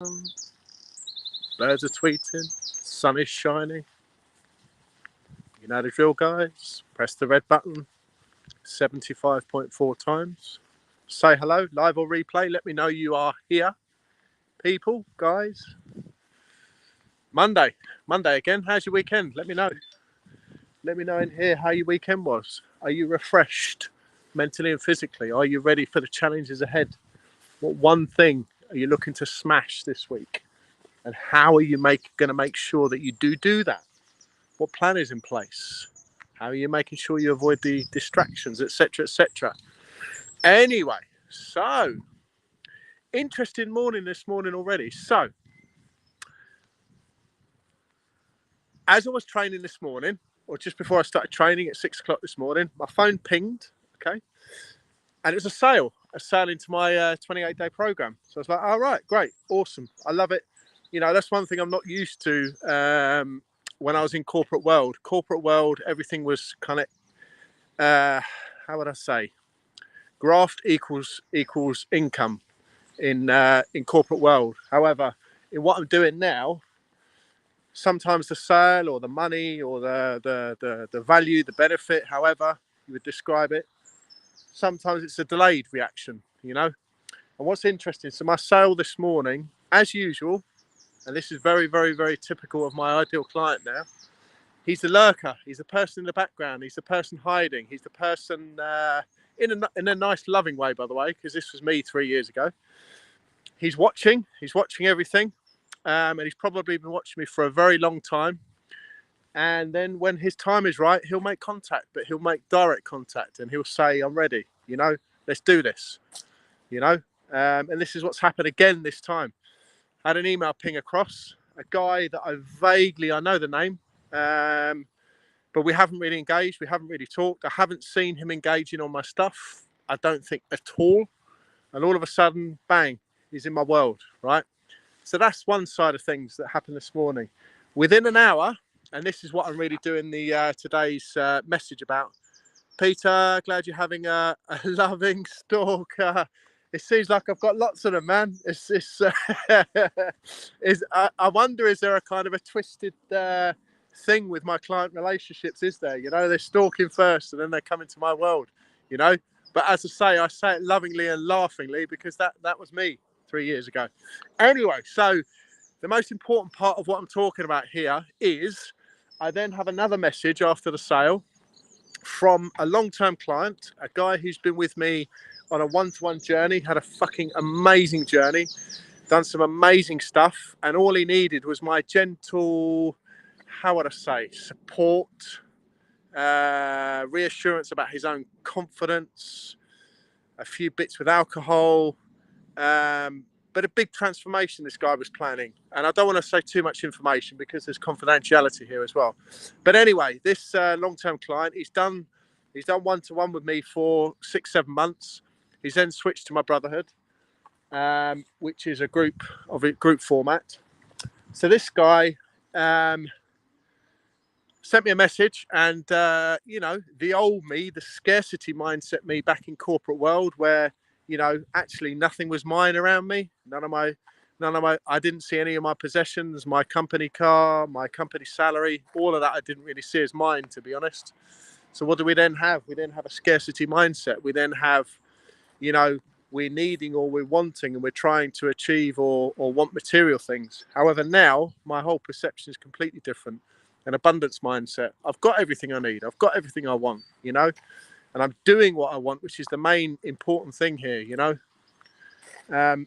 Birds are tweeting. Sun is shining. You know the drill, guys. Press the red button 75.4 times. Say hello, live or replay. Let me know you are here. People, guys. Monday again. How's your weekend? Let me know. Let me know in here how your weekend was. Are you refreshed mentally and physically? Are you ready for the challenges ahead? What one thing are you looking to smash this week? And how are you going to make sure that you do that? What plan is in place? How are you making sure you avoid the distractions, etc., etc.? Anyway, so interesting morning this morning already. So, as I was training this morning, or just before I started training at 6 o'clock this morning, my phone pinged, okay? And it was a sale into my 28-day program. So I was like, all right, great, awesome. I love it. You know, that's one thing I'm not used to when I was in corporate world. Corporate world, everything was kind of, how would I say, graft equals income in corporate world. However, in what I'm doing now, sometimes the sale or the money or the value, the benefit, however you would describe it, sometimes it's a delayed reaction, you know. And what's interesting, so my sale this morning, as usual, and this is very, very, very typical of my ideal client now, he's the lurker, he's the person in the background, he's the person hiding, he's the person in a nice loving way, by the way, because this was me 3 years ago. He's watching everything, and he's probably been watching me for a very long time. And then when his time is right, he'll make contact, but he'll make direct contact and he'll say, I'm ready, you know, let's do this, you know. And this is what's happened again this time. I had an email ping across, a guy that I know the name, but we haven't really engaged. We haven't really talked. I haven't seen him engaging on my stuff, I don't think at all. And all of a sudden, bang, he's in my world, right? So that's one side of things that happened this morning. Within an hour, and this is what I'm really doing the today's message about. Peter, glad you're having a loving stalker. It seems like I've got lots of them, man. I wonder, is there a kind of a twisted thing with my client relationships? Is there? You know, they're stalking first and then they come into my world, you know. But as I say it lovingly and laughingly because that was me 3 years ago. Anyway, so the most important part of what I'm talking about here is I then have another message after the sale from a long-term client, a guy who's been with me on a one-to-one journey, had a fucking amazing journey, done some amazing stuff, and all he needed was my gentle, how would I say, support, reassurance about his own confidence, a few bits with alcohol, but a big transformation this guy was planning. And I don't want to say too much information because there's confidentiality here as well. But anyway, this long-term client, he's done one-to-one with me for 6-7 months. He's then switched to my Brotherhood, which is a group format. So this guy sent me a message, and you know, the old me, the scarcity mindset me back in corporate world, where you know, actually nothing was mine around me. I didn't see any of my possessions, my company car, my company salary, all of that I didn't really see as mine, to be honest. So what do we then have? We then have a scarcity mindset. We then have, you know, we're needing or we're wanting and we're trying to achieve or want material things. However, now my whole perception is completely different. An abundance mindset. I've got everything I need. I've got everything I want, you know, and I'm doing what I want, which is the main important thing here, you know. I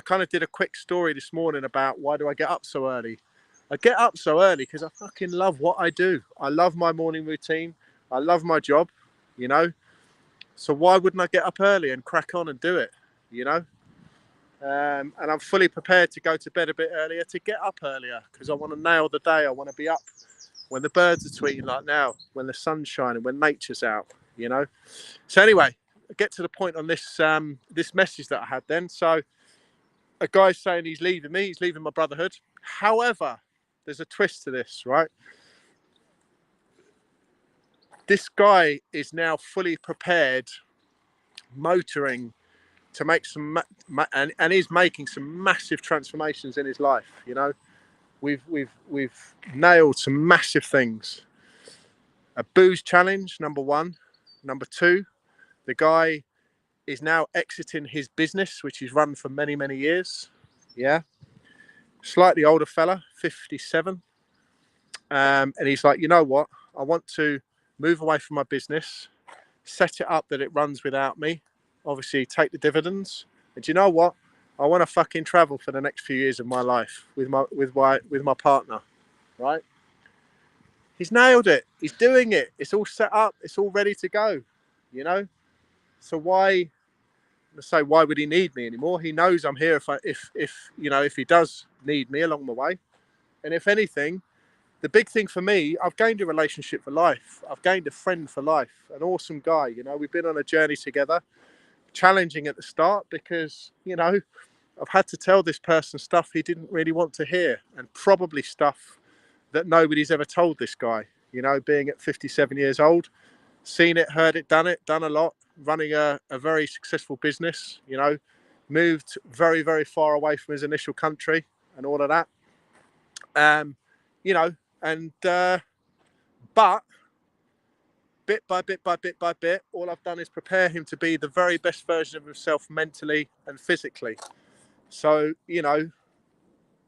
kind of did a quick story this morning about why do I get up so early. I get up so early because I fucking love what I do. I love my morning routine. I love my job, you know. So why wouldn't I get up early and crack on and do it, you know? And I'm fully prepared to go to bed a bit earlier to get up earlier because I want to nail the day. I want to be up when the birds are tweeting like now, when the sun's shining, when nature's out, you know. So anyway, I get to the point on this this message that I had then. So a guy's saying he's leaving me, he's leaving my Brotherhood. However, there's a twist to this, right? This guy is now fully prepared, motoring to make some, and he's making some massive transformations in his life. You know, we've nailed some massive things. A booze challenge, number one. Number two, the guy is now exiting his business, which he's run for many, many years. Yeah. Slightly older fella, 57. And he's like, you know what? I want to move away from my business, set it up that it runs without me, obviously take the dividends. And do you know what? I want to fucking travel for the next few years of my life with my partner, right? He's nailed it. He's doing it. It's all set up. It's all ready to go, you know? So why would he need me anymore? He knows I'm here if he does need me along the way. And if anything, the big thing for me, I've gained a relationship for life. I've gained a friend for life, an awesome guy. You know, we've been on a journey together, challenging at the start because, you know, I've had to tell this person stuff he didn't really want to hear, and probably stuff that nobody's ever told this guy. You know, being at 57 years old, seen it, heard it, done a lot, running a very successful business, you know, moved very, very far away from his initial country and all of that. You know, and but bit by bit, all I've done is prepare him to be the very best version of himself mentally and physically. So, you know,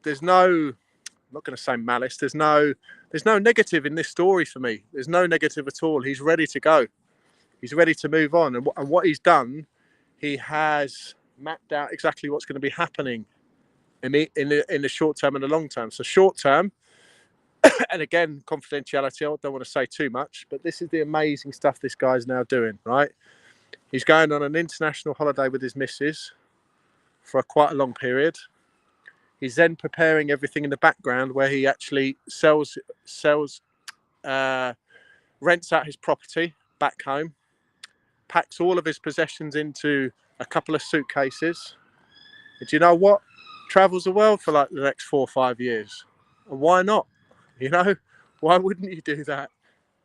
there's no, I'm not going to say malice. There's no negative in this story for me. There's no negative at all. He's ready to go. He's ready to move on. And what he's done, he has mapped out exactly what's going to be happening in the short term and the long term. So short term, and again, confidentiality, I don't want to say too much, but this is the amazing stuff this guy's now doing, right? He's going on an international holiday with his missus for quite a long period. He's then preparing everything in the background where he actually rents out his property back home, packs all of his possessions into a couple of suitcases. And do you know what? Travels the world for like the next 4 or 5 years. And why not? You know, why wouldn't you do that?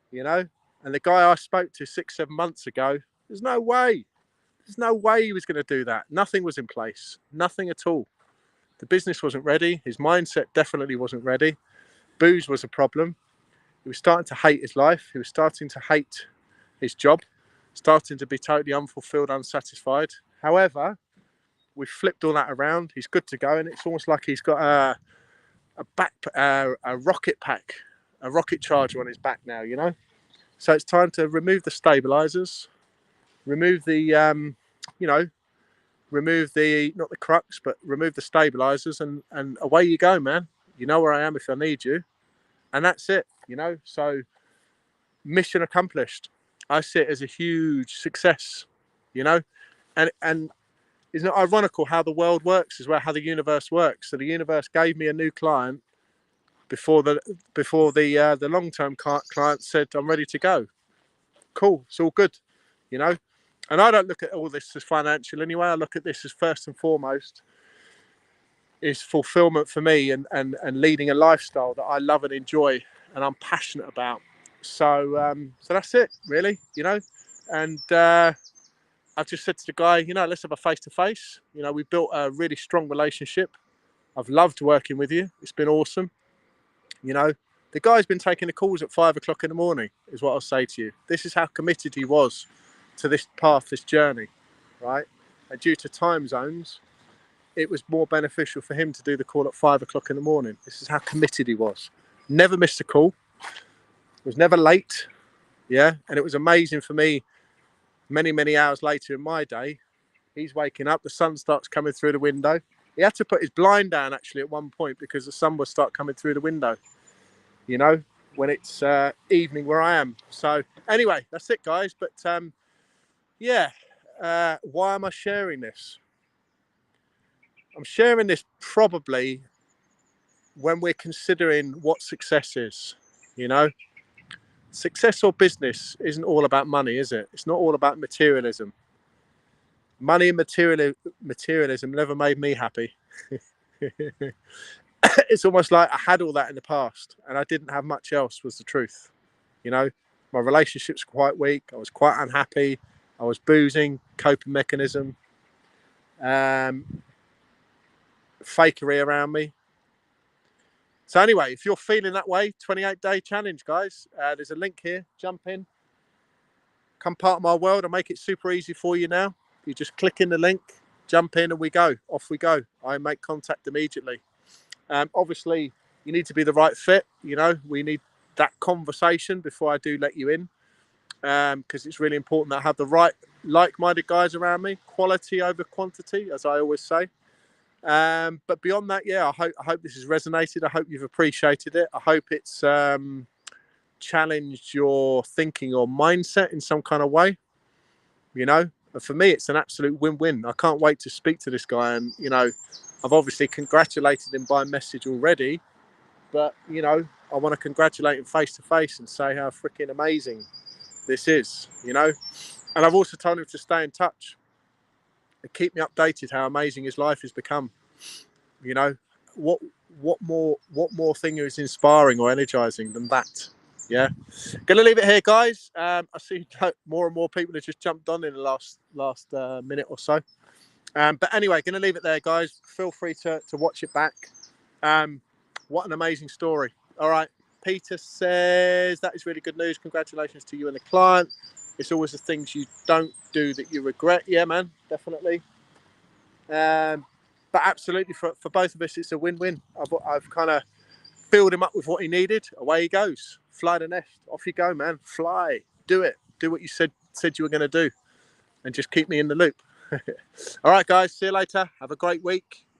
You know, and the guy I spoke to 6-7 months ago, there's no way he was going to do that. Nothing was in place, nothing at all. The business wasn't ready. His mindset definitely wasn't ready. Booze was a problem. He was starting to hate his life. He was starting to hate his job, starting to be totally unfulfilled, unsatisfied. However, we flipped all that around. He's good to go, and it's almost like he's got a rocket pack, a rocket charger on his back now, you know. So it's time to remove the stabilizers, remove the remove the, not the crux, but remove the stabilizers, and away you go, man. You know where I am if I need you, and that's it, you know. So mission accomplished. I see it as a huge success, you know. And isn't it ironical how the world works as well, how the universe works? So the universe gave me a new client before the long-term client said, I'm ready to go. Cool, it's all good, you know. And I don't look at all this as financial anyway. I look at this as first and foremost is fulfillment for me, and leading a lifestyle that I love and enjoy and I'm passionate about. So so that's it, really, you know. And I've just said to the guy, you know, let's have a face-to-face. You know, we built a really strong relationship. I've loved working with you. It's been awesome. You know, the guy's been taking the calls at 5 o'clock in the morning, is what I'll say to you. This is how committed he was to this path, this journey, right? And due to time zones, it was more beneficial for him to do the call at 5 o'clock in the morning. This is how committed he was. Never missed a call. Was never late. Yeah. And it was amazing for me. Many, many hours later in my day, he's waking up, the sun starts coming through the window. He had to put his blind down actually at one point because the sun would start coming through the window, you know, when it's evening where I am. So anyway, that's it, guys. But yeah, why am I sharing this? I'm sharing this probably when we're considering what success is, you know. Success or business isn't all about money, is it? It's not all about materialism. Money and materialism never made me happy. It's almost like I had all that in the past and I didn't have much else, was the truth. You know, my relationships were quite weak. I was quite unhappy. I was boozing, coping mechanism. fakery around me. So anyway, if you're feeling that way, 28-day challenge, guys, there's a link here. Jump in, come part of my world. I'll make it super easy for you now. You just click in the link, jump in, and we go. Off we go. I make contact immediately. Obviously, you need to be the right fit. You know, we need that conversation before I do let you in, because it's really important that I have the right like-minded guys around me. Quality over quantity, as I always say. But beyond that, yeah, I hope this has resonated. I hope you've appreciated it. I hope it's challenged your thinking or mindset in some kind of way. You know, and for me, it's an absolute win-win. I can't wait to speak to this guy, and you know, I've obviously congratulated him by message already, but you know, I want to congratulate him face to face and say how freaking amazing this is. You know, and I've also told him to stay in touch and keep me updated how amazing his life has become. You know, what more thing is inspiring or energizing than that? Yeah, gonna leave it here, guys. I see more and more people have just jumped on in the last minute or so. But anyway, gonna leave it there, guys. Feel free to watch it back. What an amazing story. All right, Peter says that is really good news. Congratulations to you and the client. It's always the things you don't do that you regret. Yeah, man, definitely. But absolutely, for both of us, it's a win-win. I've kind of filled him up with what he needed. Away he goes. Fly the nest. Off you go, man. Fly. Do it. Do what you said you were going to do. And just keep me in the loop. All right, guys. See you later. Have a great week.